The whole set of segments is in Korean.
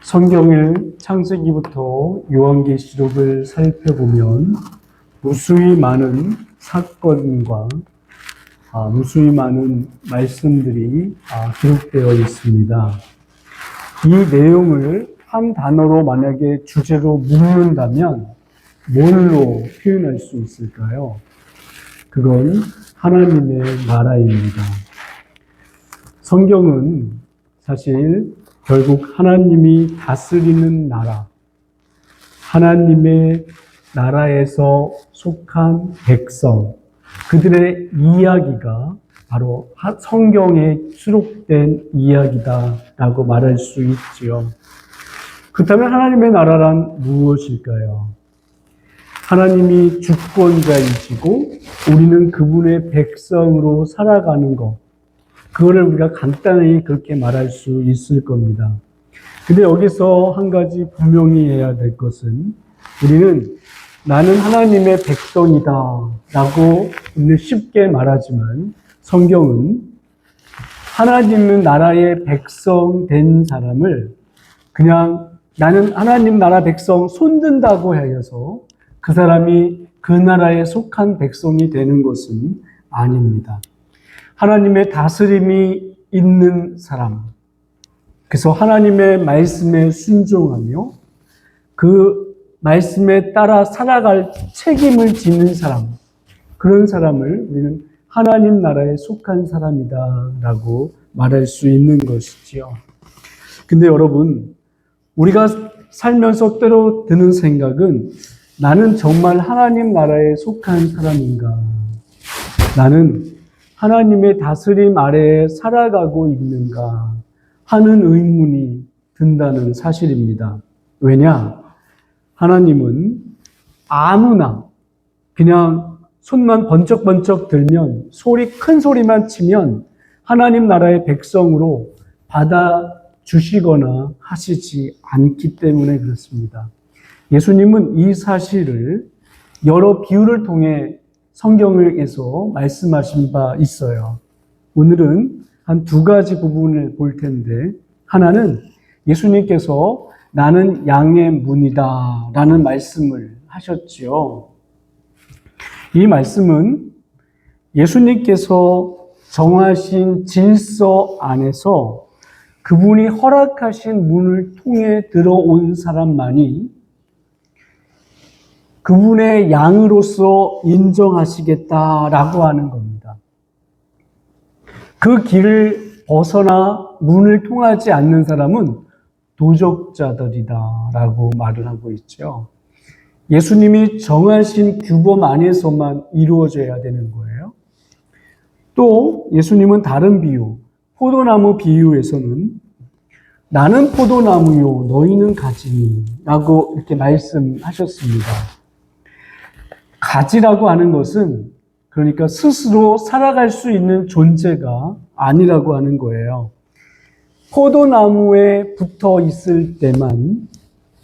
성경을 창세기부터 요한계시록을 살펴보면 무수히 많은 사건과 무수히 많은 말씀들이 기록되어 있습니다. 이 내용을 한 단어로 만약에 주제로 묻는다면 뭘로 표현할 수 있을까요? 그건 하나님의 나라입니다. 성경은 사실 결국 하나님이 다스리는 나라, 하나님의 나라에서 속한 백성, 그들의 이야기가 바로 성경에 수록된 이야기다라고 말할 수 있지요. 그렇다면 하나님의 나라란 무엇일까요? 하나님이 주권자이시고 우리는 그분의 백성으로 살아가는 것, 그거를 우리가 간단히 그렇게 말할 수 있을 겁니다. 근데 여기서 한 가지 분명히 해야 될 것은 우리는 나는 하나님의 백성이다 라고 쉽게 말하지만 성경은 하나님 나라의 백성 된 사람을 그냥 나는 하나님 나라 백성 손든다고 하여서 그 사람이 그 나라에 속한 백성이 되는 것은 아닙니다. 하나님의 다스림이 있는 사람, 그래서 하나님의 말씀에 순종하며 그 말씀에 따라 살아갈 책임을 지는 사람, 그런 사람을 우리는 하나님 나라에 속한 사람이다라고 말할 수 있는 것이지요. 근데 여러분, 우리가 살면서 때로 드는 생각은 나는 정말 하나님 나라에 속한 사람인가? 나는 하나님의 다스림 아래에 살아가고 있는가 하는 의문이 든다는 사실입니다. 왜냐? 하나님은 아무나 그냥 손만 번쩍번쩍 들면 큰 소리만 치면 하나님 나라의 백성으로 받아주시거나 하시지 않기 때문에 그렇습니다. 예수님은 이 사실을 여러 비유를 통해 성경에서 말씀하신 바 있어요. 오늘은 한 두 가지 부분을 볼 텐데, 하나는 예수님께서 나는 양의 문이다 라는 말씀을 하셨지요. 이 말씀은 예수님께서 정하신 질서 안에서 그분이 허락하신 문을 통해 들어온 사람만이 그분의 양으로서 인정하시겠다라고 하는 겁니다. 그 길을 벗어나 문을 통하지 않는 사람은 도적자들이다라고 말을 하고 있죠. 예수님이 정하신 규범 안에서만 이루어져야 되는 거예요. 또 예수님은 다른 비유, 포도나무 비유에서는 나는 포도나무요, 너희는 가지라고 이렇게 말씀하셨습니다. 가지라고 하는 것은 그러니까 스스로 살아갈 수 있는 존재가 아니라고 하는 거예요. 포도나무에 붙어 있을 때만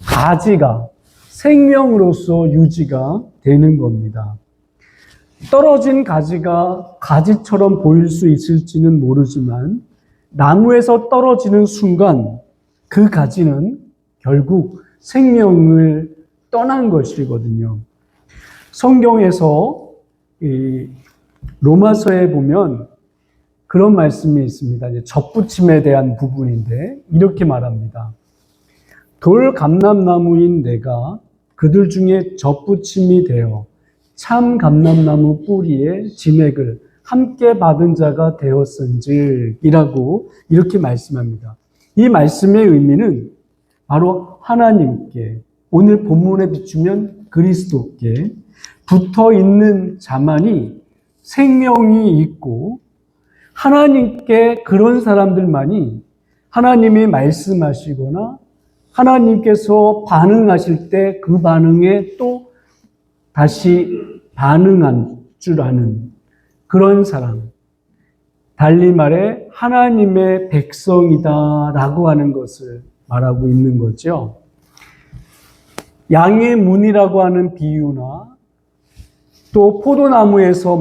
가지가 생명으로서 유지가 되는 겁니다. 떨어진 가지가 가지처럼 보일 수 있을지는 모르지만 나무에서 떨어지는 순간 그 가지는 결국 생명을 떠난 것이거든요. 성경에서 로마서에 보면 그런 말씀이 있습니다. 접붙임에 대한 부분인데 이렇게 말합니다. 돌 감람나무인 내가 그들 중에 접붙임이 되어 참 감람나무 뿌리에 진액을 함께 받은 자가 되었은지이라고 이렇게 말씀합니다. 이 말씀의 의미는 바로 하나님께, 오늘 본문에 비추면 그리스도께 붙어 있는 자만이 생명이 있고 하나님께 그런 사람들만이 하나님이 말씀하시거나 하나님께서 반응하실 때 그 반응에 또 다시 반응한 줄 아는 그런 사람, 달리 말해 하나님의 백성이다라고 하는 것을 말하고 있는 거죠. 양의 문이라고 하는 비유나 또 포도나무에서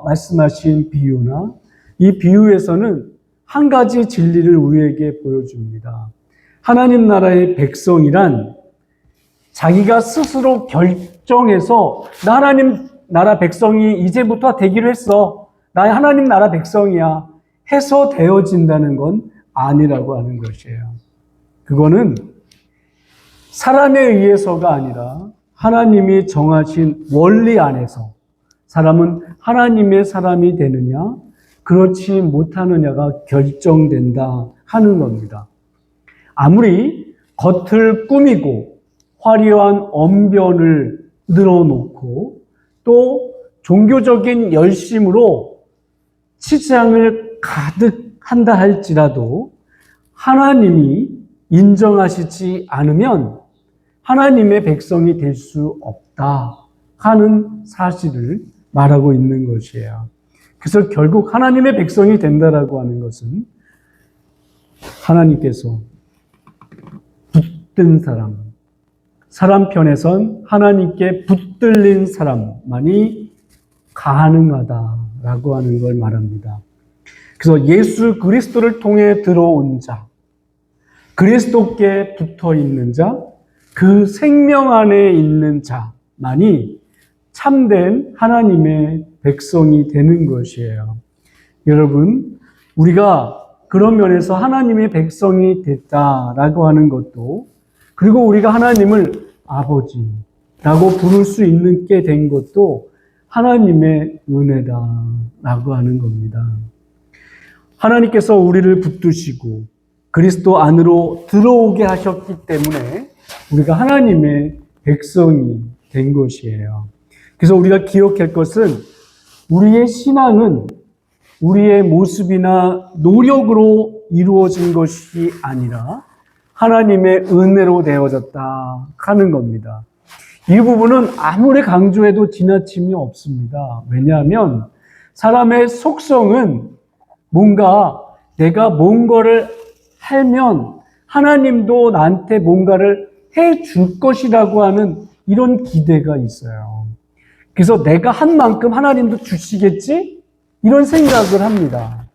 말씀하신 비유나 이 비유에서는 한 가지 진리를 우리에게 보여줍니다. 하나님 나라의 백성이란 자기가 스스로 결정해서 나 하나님 나라 백성이 이제부터 되기로 했어. 나 하나님 나라 백성이야. 해서 되어진다는 건 아니라고 하는 것이에요. 그거는 사람에 의해서가 아니라 하나님이 정하신 원리 안에서 사람은 하나님의 사람이 되느냐, 그렇지 못하느냐가 결정된다 하는 겁니다. 아무리 겉을 꾸미고 화려한 언변을 늘어놓고 또 종교적인 열심으로 치장을 가득 한다 할지라도 하나님이 인정하시지 않으면 하나님의 백성이 될 수 없다 하는 사실을 말하고 있는 것이에요. 그래서 결국 하나님의 백성이 된다라고 하는 것은 하나님께서 붙든 사람 편에선 하나님께 붙들린 사람만이 가능하다라고 하는 걸 말합니다. 그래서 예수 그리스도를 통해 들어온 자, 그리스도께 붙어 있는 자, 그 생명 안에 있는 자만이 참된 하나님의 백성이 되는 것이에요. 여러분, 우리가 그런 면에서 하나님의 백성이 됐다라고 하는 것도, 그리고 우리가 하나님을 아버지라고 부를 수 있게 된 것도 하나님의 은혜다라고 하는 겁니다. 하나님께서 우리를 붙드시고 그리스도 안으로 들어오게 하셨기 때문에 우리가 하나님의 백성이 된 것이에요. 그래서 우리가 기억할 것은 우리의 신앙은 우리의 모습이나 노력으로 이루어진 것이 아니라 하나님의 은혜로 되어졌다 하는 겁니다. 이 부분은 아무리 강조해도 지나침이 없습니다. 왜냐하면 사람의 속성은 뭔가 내가 뭔가를 하면 하나님도 나한테 뭔가를 해줄 것이라고 하는 이런 기대가 있어요. 그래서 내가 한 만큼 하나님도 주시겠지? 이런 생각을 합니다.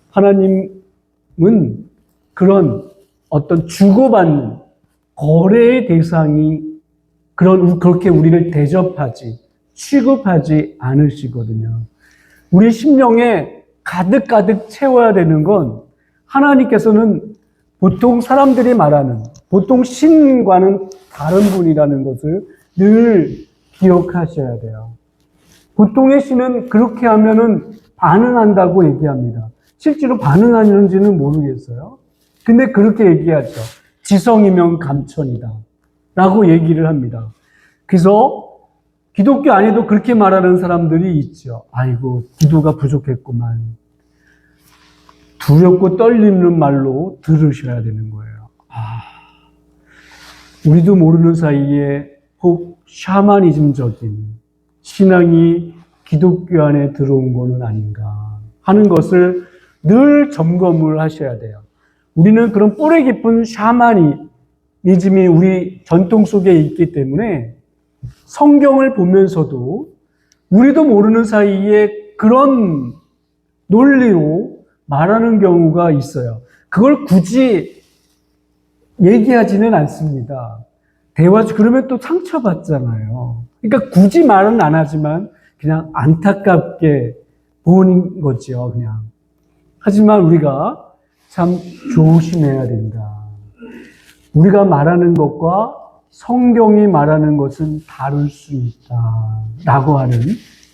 하나님은 그런 어떤 주고받는 거래의 대상이 그렇게 우리를 대접하지, 취급하지 않으시거든요. 우리 심령에 가득가득 채워야 되는 건 하나님께서는 보통 사람들이 말하는, 보통 신과는 다른 분이라는 것을 늘 기억하셔야 돼요. 보통의 신은 그렇게 하면은 반응한다고 얘기합니다. 실제로 반응하는지는 모르겠어요. 근데 그렇게 얘기하죠. 지성이면 감천이다 라고 얘기를 합니다. 그래서 기독교 안에도 그렇게 말하는 사람들이 있죠. 아이고, 기도가 부족했구만. 두렵고 떨리는 말로 들으셔야 되는 거예요. 우리도 모르는 사이에 혹 샤머니즘적인 신앙이 기독교 안에 들어온 것은 아닌가 하는 것을 늘 점검을 하셔야 돼요. 우리는 그런 뿌리 깊은 샤머니즘이 우리 전통 속에 있기 때문에 성경을 보면서도 우리도 모르는 사이에 그런 논리로 말하는 경우가 있어요. 그걸 굳이 얘기하지는 않습니다. 그러면 또 상처받잖아요. 그러니까 굳이 말은 안 하지만 그냥 안타깝게 보는 거죠, 그냥. 하지만 우리가 참 조심해야 된다. 우리가 말하는 것과 성경이 말하는 것은 다를 수 있다라고 하는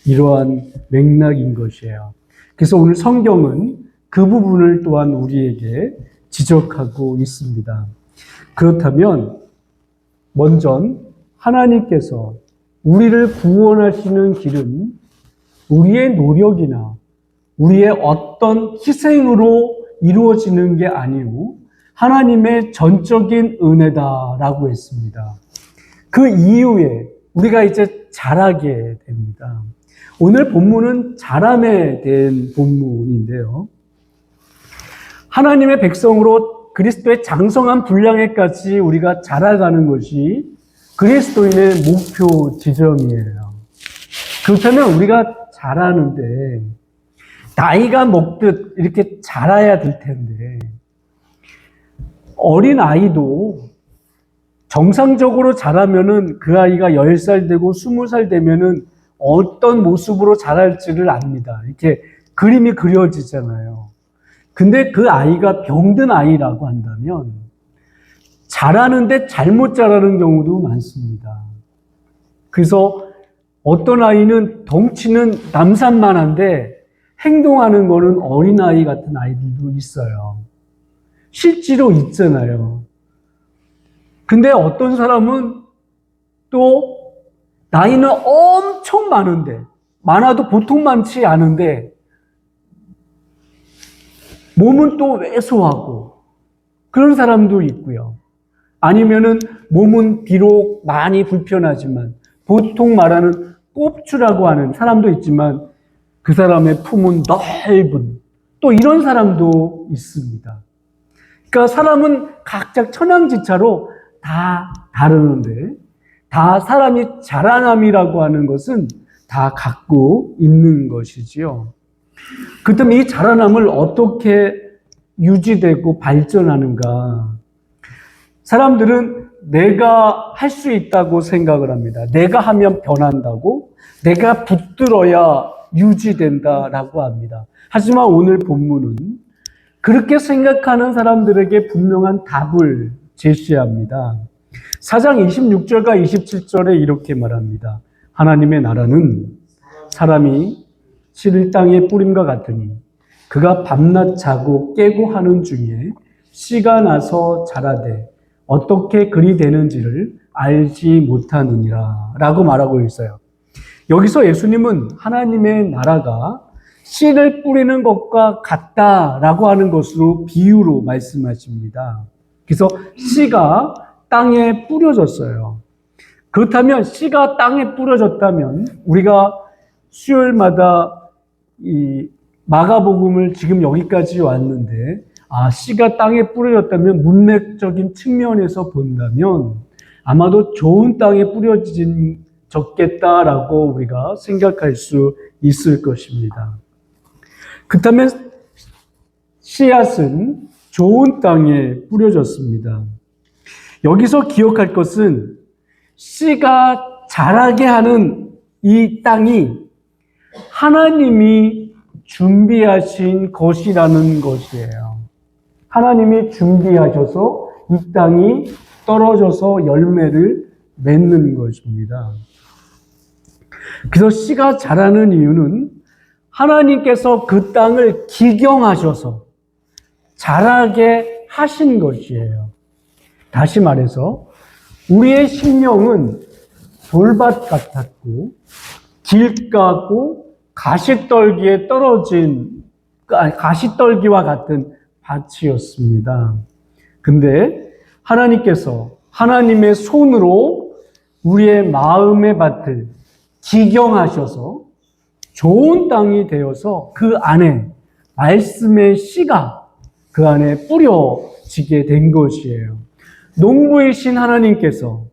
이러한 맥락인 것이에요. 그래서 오늘 성경은 그 부분을 또한 우리에게 지적하고 있습니다. 그렇다면 먼저 하나님께서 우리를 구원하시는 길은 우리의 노력이나 우리의 어떤 희생으로 이루어지는 게 아니고 하나님의 전적인 은혜다라고 했습니다. 그 이후에 우리가 이제 자라게 됩니다. 오늘 본문은 자람에 대한 본문인데요. 하나님의 백성으로 그리스도의 장성한 분량에까지 우리가 자라가는 것이 그리스도인의 목표 지점이에요. 그렇다면 우리가 자라는데 나이가 먹듯 이렇게 자라야 될 텐데 어린 아이도 정상적으로 자라면은 그 아이가 10살 되고 20살 되면은 어떤 모습으로 자랄지를 압니다. 이렇게 그림이 그려지잖아요. 근데 그 아이가 병든 아이라고 한다면 자라는데 잘못 자라는 경우도 많습니다. 그래서 어떤 아이는 덩치는 남산만한데 행동하는 거는 어린아이 같은 아이들도 있어요. 실제로 있잖아요. 근데 어떤 사람은 또 나이는 엄청 많은데, 많아도 보통 많지 않은데 몸은 또 왜소하고 그런 사람도 있고요. 아니면은 몸은 비록 많이 불편하지만 보통 말하는 꼽추라고 하는 사람도 있지만 그 사람의 품은 넓은 또 이런 사람도 있습니다. 그러니까 사람은 각자 천양지차로 다 다르는데 다 사람이 자라남이라고 하는 것은 다 갖고 있는 것이지요. 그렇다면 이 자라남을 어떻게 유지되고 발전하는가? 사람들은 내가 할 수 있다고 생각을 합니다. 내가 하면 변한다고, 내가 붙들어야 유지된다라고 합니다. 하지만 오늘 본문은 그렇게 생각하는 사람들에게 분명한 답을 제시합니다. 4장 26절과 27절에 이렇게 말합니다. 하나님의 나라는 사람이 씨를 땅에 뿌림과 같으니 그가 밤낮 자고 깨고 하는 중에 씨가 나서 자라되 어떻게 그리 되는지를 알지 못하느니라 라고 말하고 있어요. 여기서 예수님은 하나님의 나라가 씨를 뿌리는 것과 같다라고 하는 것으로 비유로 말씀하십니다. 그래서 씨가 땅에 뿌려졌어요. 그렇다면 씨가 땅에 뿌려졌다면 우리가 수요일마다 이 마가복음을 지금 여기까지 왔는데 씨가 땅에 뿌려졌다면 문맥적인 측면에서 본다면 아마도 좋은 땅에 뿌려졌겠다라고 우리가 생각할 수 있을 것입니다. 그렇다면 씨앗은 좋은 땅에 뿌려졌습니다. 여기서 기억할 것은 씨가 자라게 하는 이 땅이 하나님이 준비하신 것이라는 것이에요. 하나님이 준비하셔서 이 땅이 떨어져서 열매를 맺는 것입니다. 그래서 씨가 자라는 이유는 하나님께서 그 땅을 기경하셔서 자라게 하신 것이에요. 다시 말해서 우리의 심령은 돌밭 같았고 길가고 가시떨기에 떨어진 가시떨기와 같은 밭이었습니다. 근데 하나님께서 하나님의 손으로 우리의 마음의 밭을 기경하셔서 좋은 땅이 되어서 그 안에 말씀의 씨가 그 안에 뿌려지게 된 것이에요. 농부이신 하나님께서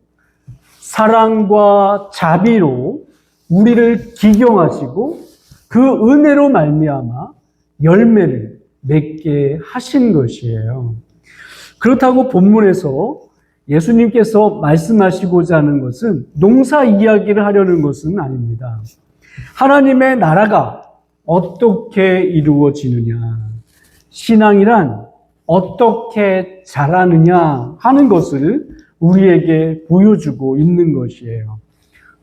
사랑과 자비로 우리를 기경하시고 그 은혜로 말미암아 열매를 맺게 하신 것이에요. 그렇다고 본문에서 예수님께서 말씀하시고자 하는 것은 농사 이야기를 하려는 것은 아닙니다. 하나님의 나라가 어떻게 이루어지느냐, 신앙이란 어떻게 자라느냐 하는 것을 우리에게 보여주고 있는 것이에요.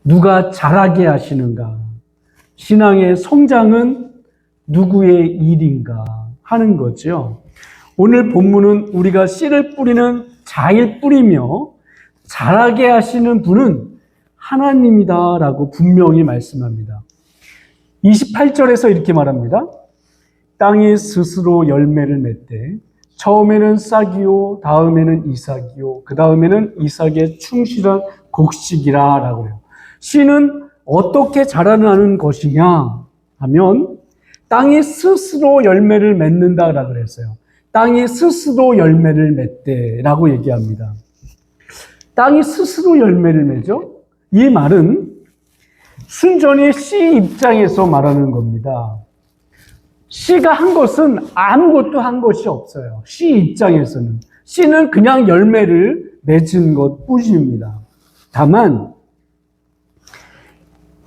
누가 자라게 하시는가? 신앙의 성장은 누구의 일인가 하는 거죠. 오늘 본문은 우리가 씨를 뿌리는 자일 뿌리며 자라게 하시는 분은 하나님이다라고 분명히 말씀합니다. 28절에서 이렇게 말합니다. 땅이 스스로 열매를 맺되 처음에는 싹이요 다음에는 이삭이요 그 다음에는 이삭의 충실한 곡식이라 라고 해요. 씨는 어떻게 자라나는 것이냐 하면 땅이 스스로 열매를 맺는다라고 그랬어요. 땅이 스스로 열매를 맺대라고 얘기합니다. 땅이 스스로 열매를 맺죠? 이 말은 순전히 씨 입장에서 말하는 겁니다. 씨가 한 것은 아무것도 한 것이 없어요. 씨 입장에서는. 씨는 그냥 열매를 맺은 것 뿐입니다. 다만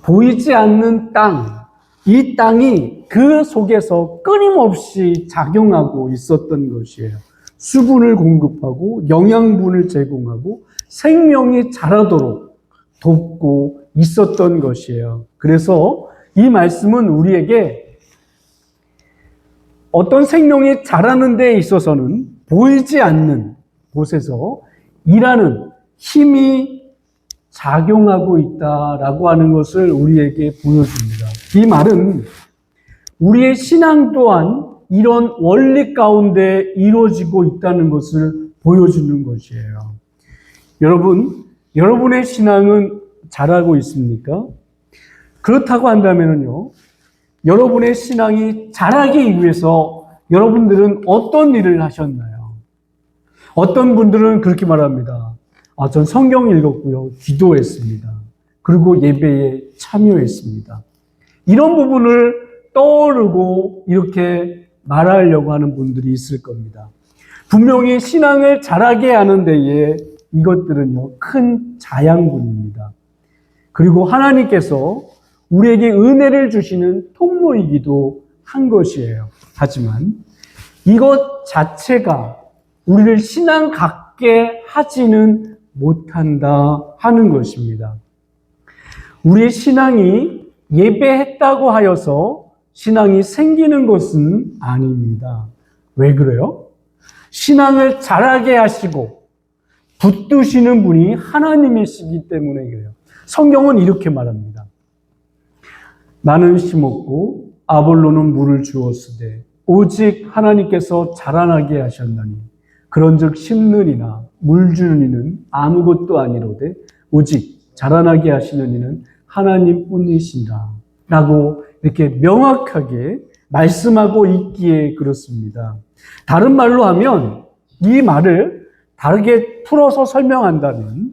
보이지 않는 땅, 이 땅이 그 속에서 끊임없이 작용하고 있었던 것이에요. 수분을 공급하고 영양분을 제공하고 생명이 자라도록 돕고 있었던 것이에요. 그래서 이 말씀은 우리에게 어떤 생명이 자라는 데 있어서는 보이지 않는 곳에서 일하는 힘이 작용하고 있다라고 하는 것을 우리에게 보여줍니다. 이 말은 우리의 신앙 또한 이런 원리 가운데 이루어지고 있다는 것을 보여주는 것이에요. 여러분, 여러분의 신앙은 자라고 있습니까? 그렇다고 한다면요, 여러분의 신앙이 자라기 위해서 여러분들은 어떤 일을 하셨나요? 어떤 분들은 그렇게 말합니다. 전 성경 읽었고요, 기도했습니다. 그리고 예배에 참여했습니다. 이런 부분을 떠오르고 이렇게 말하려고 하는 분들이 있을 겁니다. 분명히 신앙을 자라게 하는 데에 이것들은요, 큰 자양분입니다. 그리고 하나님께서 우리에게 은혜를 주시는 통로이기도 한 것이에요. 하지만 이것 자체가 우리를 신앙 갖게 하지는 못한다 하는 것입니다. 우리의 신앙이 예배했다고 하여서 신앙이 생기는 것은 아닙니다. 왜 그래요? 신앙을 자라게 하시고 붙드시는 분이 하나님이시기 때문에 그래요. 성경은 이렇게 말합니다. 나는 심었고 아볼로는 물을 주었으되 오직 하나님께서 자라나게 하셨나니 그런즉 심는 이나 물 주는 이는 아무것도 아니로되 오직 자라나게 하시는 이는 하나님뿐이시라 라고 이렇게 명확하게 말씀하고 있기에 그렇습니다. 다른 말로 하면 이 말을 다르게 풀어서 설명한다면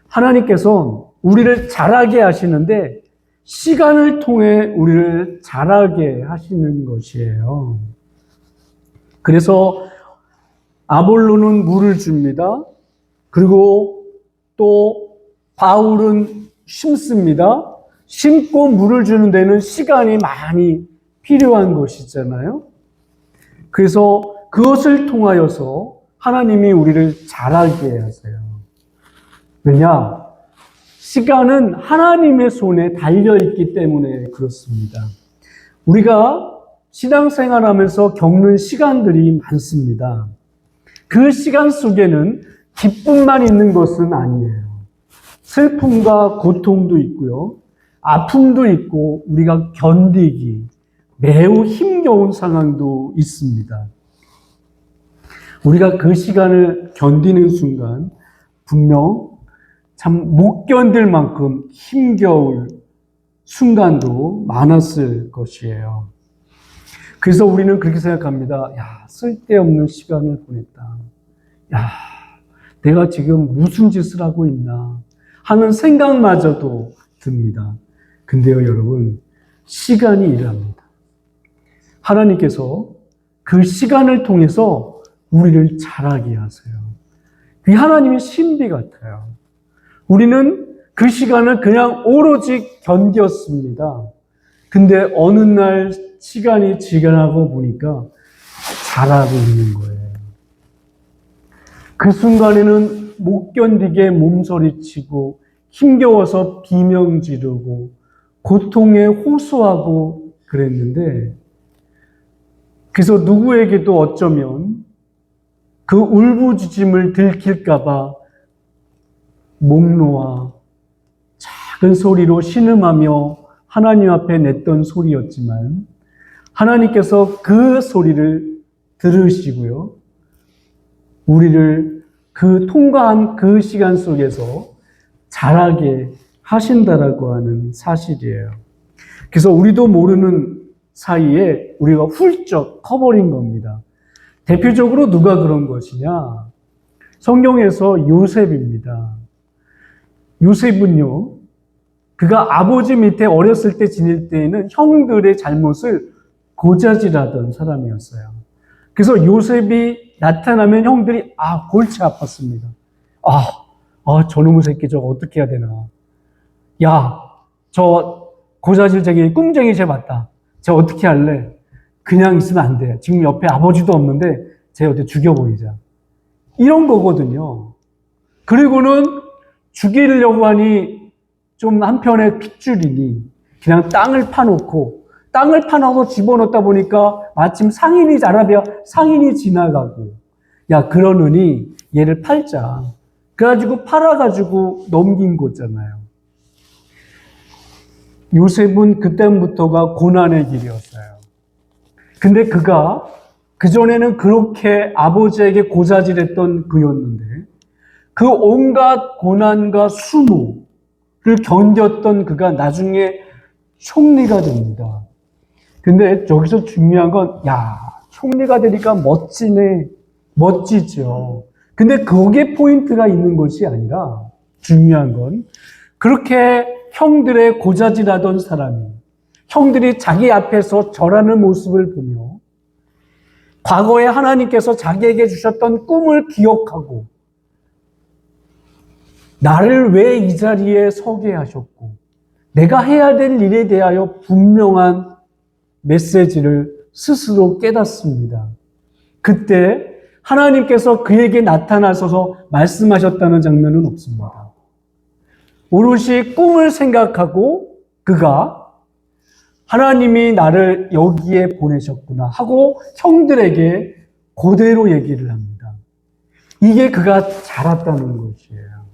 하나님께서 우리를 자라게 하시는데 시간을 통해 우리를 자라게 하시는 것이에요. 그래서 아볼로는 물을 줍니다. 그리고 또 바울은 심습니다. 심고 물을 주는 데는 시간이 많이 필요한 것이잖아요. 그래서 그것을 통하여서 하나님이 우리를 자라게 하세요. 왜냐? 시간은 하나님의 손에 달려있기 때문에 그렇습니다. 우리가 신앙생활하면서 겪는 시간들이 많습니다. 그 시간 속에는 기쁨만 있는 것은 아니에요. 슬픔과 고통도 있고요. 아픔도 있고 우리가 견디기 매우 힘겨운 상황도 있습니다. 우리가 그 시간을 견디는 순간 분명 참 못 견딜 만큼 힘겨울 순간도 많았을 것이에요. 그래서 우리는 그렇게 생각합니다. 야, 쓸데없는 시간을 보냈다. 야, 내가 지금 무슨 짓을 하고 있나 하는 생각마저도 듭니다. 근데요, 여러분, 시간이 일합니다. 하나님께서 그 시간을 통해서 우리를 자라게 하세요. 그 하나님의 신비 같아요. 우리는 그 시간을 그냥 오로지 견뎠습니다. 근데 어느 날 시간이 지나고 보니까 자라고 있는 거예요. 그 순간에는 못 견디게 몸서리치고 힘겨워서 비명 지르고 고통에 호소하고 그랬는데 그래서 누구에게도 어쩌면 그 울부짖음을 들킬까 봐 목 놓아 작은 소리로 신음하며 하나님 앞에 냈던 소리였지만 하나님께서 그 소리를 들으시고요. 우리를 그 통과한 그 시간 속에서 자라게 하신다라고 하는 사실이에요. 그래서 우리도 모르는 사이에 우리가 훌쩍 커버린 겁니다. 대표적으로 누가 그런 것이냐? 성경에서 요셉입니다. 요셉은요, 그가 아버지 밑에 어렸을 때 지낼 때에는 형들의 잘못을 고자질하던 사람이었어요. 그래서 요셉이 나타나면 형들이 골치 아팠습니다. 저놈의 새끼 저거 어떻게 해야 되나. 야, 저 고자질쟁이 꿍쟁이 쟤 맞다. 쟤 어떻게 할래? 그냥 있으면 안 돼. 지금 옆에 아버지도 없는데 쟤 어떻게 죽여버리자. 이런 거거든요. 그리고는 죽이려고 하니 좀 한편에 핏줄이니 그냥 땅을 파놓고 땅을 파놔서 집어넣다 보니까 마침 상인이 지나가고 야 그러느니 얘를 팔자. 그래가지고 팔아가지고 넘긴 거잖아요. 요셉은 그때부터가 고난의 길이었어요. 근데 그가 그전에는 그렇게 아버지에게 고자질했던 그였는데 그 온갖 고난과 수모를 견뎠던 그가 나중에 총리가 됩니다. 근데 여기서 중요한 건 총리가 되니까 멋지죠. 근데 거기에 포인트가 있는 것이 아니라 중요한 건 그렇게 형들의 고자질하던 사람이 형들이 자기 앞에서 절하는 모습을 보며 과거에 하나님께서 자기에게 주셨던 꿈을 기억하고 나를 왜 이 자리에 서게 하셨고 내가 해야 될 일에 대하여 분명한 메시지를 스스로 깨닫습니다. 그때 하나님께서 그에게 나타나셔서 말씀하셨다는 장면은 없습니다. 오롯이 꿈을 생각하고 그가 하나님이 나를 여기에 보내셨구나 하고 형들에게 그대로 얘기를 합니다. 이게 그가 자랐다는 것이에요.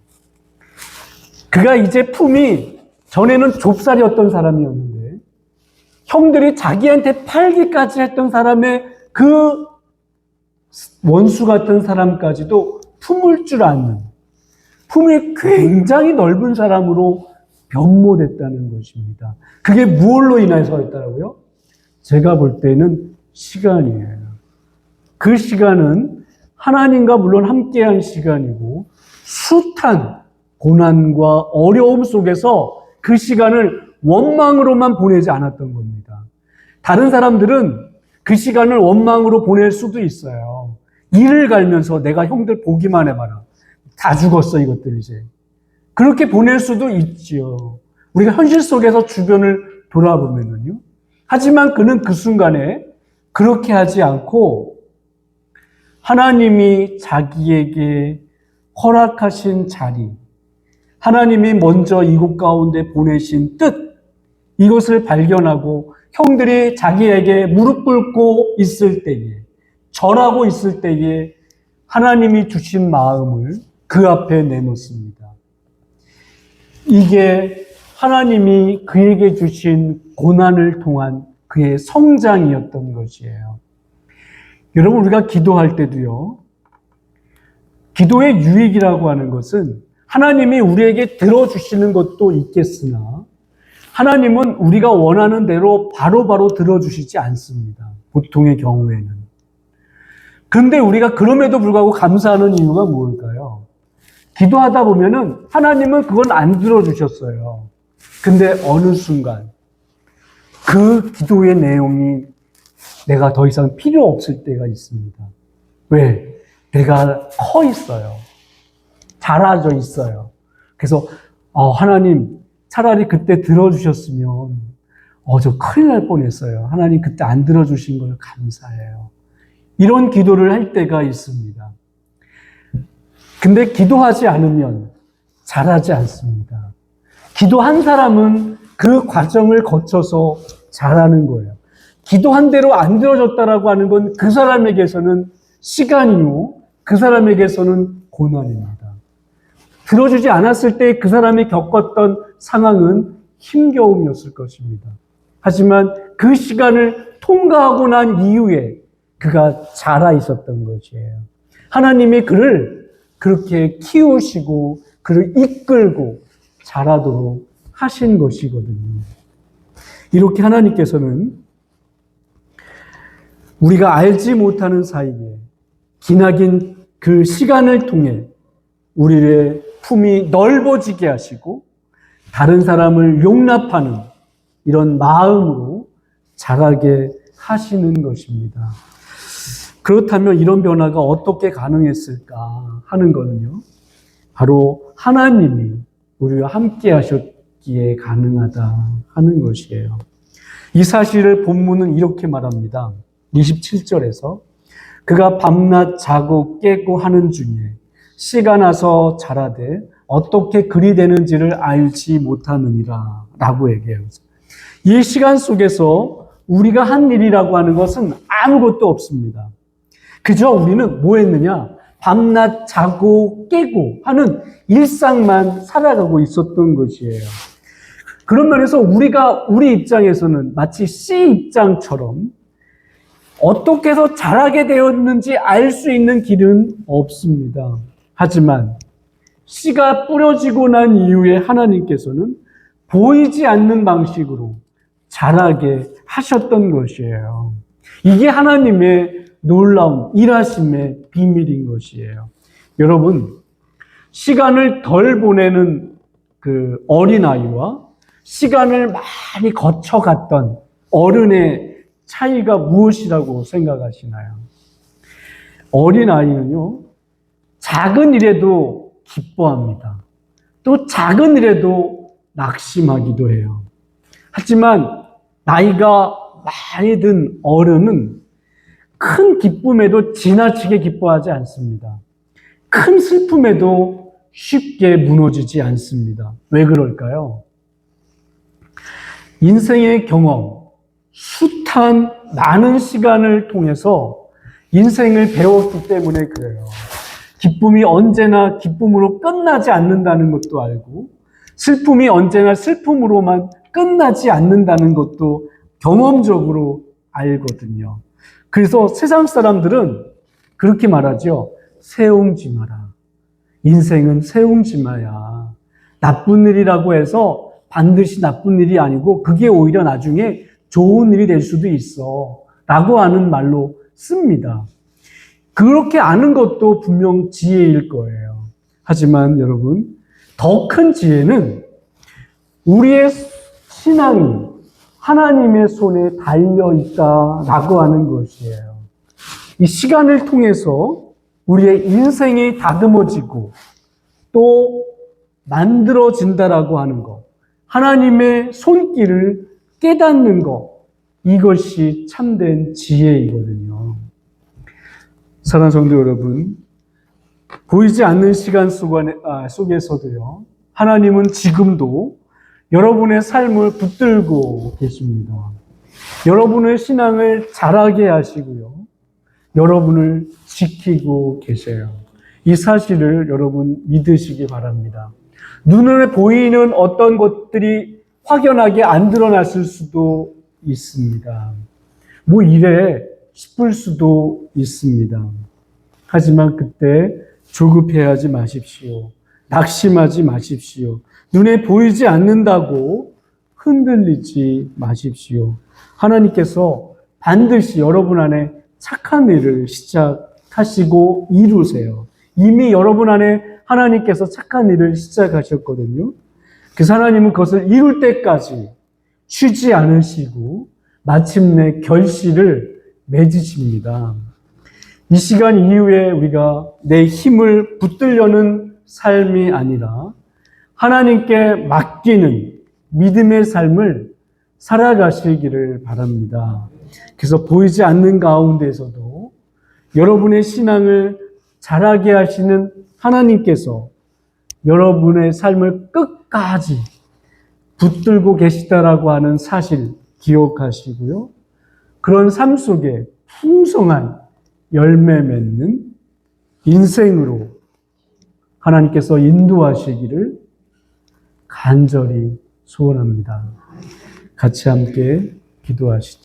그가 이제 품이 전에는 좁쌀이었던 사람이었는데 형들이 자기한테 팔기까지 했던 사람의 그 원수 같은 사람까지도 품을 줄 아는 품이 굉장히 넓은 사람으로 변모됐다는 것입니다. 그게 무엇로 인해서였다고요? 제가 볼 때는 시간이에요. 그 시간은 하나님과 물론 함께한 시간이고 숱한 고난과 어려움 속에서 그 시간을 원망으로만 보내지 않았던 겁니다. 다른 사람들은 그 시간을 원망으로 보낼 수도 있어요. 이를 갈면서 내가 형들 보기만 해봐라. 다 죽었어 이것들 이제. 그렇게 보낼 수도 있지요. 우리가 현실 속에서 주변을 돌아보면은요. 하지만 그는 그 순간에 그렇게 하지 않고 하나님이 자기에게 허락하신 자리, 하나님이 먼저 이곳 가운데 보내신 뜻, 이것을 발견하고 형들이 자기에게 무릎 꿇고 있을 때에, 절하고 있을 때에 하나님이 주신 마음을 그 앞에 내놓습니다. 이게 하나님이 그에게 주신 고난을 통한 그의 성장이었던 것이에요. 여러분, 우리가 기도할 때도요, 기도의 유익이라고 하는 것은 하나님이 우리에게 들어주시는 것도 있겠으나 하나님은 우리가 원하는 대로 바로바로 들어주시지 않습니다. 보통의 경우에는. 그런데 우리가 그럼에도 불구하고 감사하는 이유가 뭘까요? 기도하다 보면은 하나님은 그건 안 들어주셨어요. 근데 어느 순간 그 기도의 내용이 내가 더 이상 필요 없을 때가 있습니다. 왜? 내가 커 있어요. 자라져 있어요. 그래서 하나님 차라리 그때 들어주셨으면 저 큰일 날 뻔했어요. 하나님 그때 안 들어주신 걸 감사해요. 이런 기도를 할 때가 있습니다. 근데 기도하지 않으면 자라지 않습니다. 기도한 사람은 그 과정을 거쳐서 자라는 거예요. 기도한 대로 안 들어졌다라고 하는 건 그 사람에게서는 시간이요, 그 사람에게서는 고난입니다. 들어주지 않았을 때 그 사람이 겪었던 상황은 힘겨움이었을 것입니다. 하지만 그 시간을 통과하고 난 이후에 그가 자라 있었던 것이에요. 하나님이 그를 그렇게 키우시고 그를 이끌고 자라도록 하신 것이거든요. 이렇게 하나님께서는 우리가 알지 못하는 사이에 기나긴 그 시간을 통해 우리의 품이 넓어지게 하시고 다른 사람을 용납하는 이런 마음으로 자라게 하시는 것입니다. 그렇다면 이런 변화가 어떻게 가능했을까 하는 거는요, 바로 하나님이 우리와 함께 하셨기에 가능하다 하는 것이에요. 이 사실을 본문은 이렇게 말합니다. 27절에서 그가 밤낮 자고 깨고 하는 중에 씨가 나서 자라되 어떻게 그리 되는지를 알지 못하느니라 라고 얘기해요. 이 시간 속에서 우리가 한 일이라고 하는 것은 아무것도 없습니다. 그저 우리는 뭐 했느냐? 밤낮 자고 깨고 하는 일상만 살아가고 있었던 것이에요. 그런 면에서 우리 입장에서는 마치 씨 입장처럼 어떻게 해서 자라게 되었는지 알 수 있는 길은 없습니다. 하지만 씨가 뿌려지고 난 이후에 하나님께서는 보이지 않는 방식으로 자라게 하셨던 것이에요. 이게 하나님의 놀라운 일하심의 비밀인 것이에요. 여러분, 시간을 덜 보내는 그 어린아이와 시간을 많이 거쳐갔던 어른의 차이가 무엇이라고 생각하시나요? 어린아이는요, 작은 일에도 기뻐합니다. 또 작은 일에도 낙심하기도 해요. 하지만 나이가 많이 든 어른은 큰 기쁨에도 지나치게 기뻐하지 않습니다. 큰 슬픔에도 쉽게 무너지지 않습니다. 왜 그럴까요? 인생의 경험, 숱한 많은 시간을 통해서 인생을 배웠기 때문에 그래요. 기쁨이 언제나 기쁨으로 끝나지 않는다는 것도 알고, 슬픔이 언제나 슬픔으로만 끝나지 않는다는 것도 경험적으로 알거든요. 그래서 세상 사람들은 그렇게 말하죠. 새옹지마라. 인생은 새옹지마야. 나쁜 일이라고 해서 반드시 나쁜 일이 아니고 그게 오히려 나중에 좋은 일이 될 수도 있어. 라고 하는 말로 씁니다. 그렇게 아는 것도 분명 지혜일 거예요. 하지만 여러분, 더 큰 지혜는 우리의 신앙이 하나님의 손에 달려있다라고 하는 것이에요. 이 시간을 통해서 우리의 인생이 다듬어지고 또 만들어진다라고 하는 것, 하나님의 손길을 깨닫는 것, 이것이 참된 지혜이거든요. 사랑하는 성도 여러분, 보이지 않는 시간 속에서도요, 하나님은 지금도 여러분의 삶을 붙들고 계십니다. 여러분의 신앙을 자라게 하시고요, 여러분을 지키고 계세요. 이 사실을 여러분 믿으시기 바랍니다. 눈에 보이는 어떤 것들이 확연하게 안 드러났을 수도 있습니다. 뭐 이래 싶을 수도 있습니다. 하지만 그때 조급해하지 마십시오. 낙심하지 마십시오. 눈에 보이지 않는다고 흔들리지 마십시오. 하나님께서 반드시 여러분 안에 착한 일을 시작하시고 이루세요. 이미 여러분 안에 하나님께서 착한 일을 시작하셨거든요. 그래서 하나님은 그것을 이룰 때까지 쉬지 않으시고 마침내 결실을 맺으십니다. 이 시간 이후에 우리가 내 힘을 붙들려는 삶이 아니라 하나님께 맡기는 믿음의 삶을 살아가시기를 바랍니다. 그래서 보이지 않는 가운데서도 여러분의 신앙을 자라게 하시는 하나님께서 여러분의 삶을 끝까지 붙들고 계시다라고 하는 사실 기억하시고요. 그런 삶 속에 풍성한 열매 맺는 인생으로 하나님께서 인도하시기를 간절히 소원합니다. 같이 함께 기도하시죠.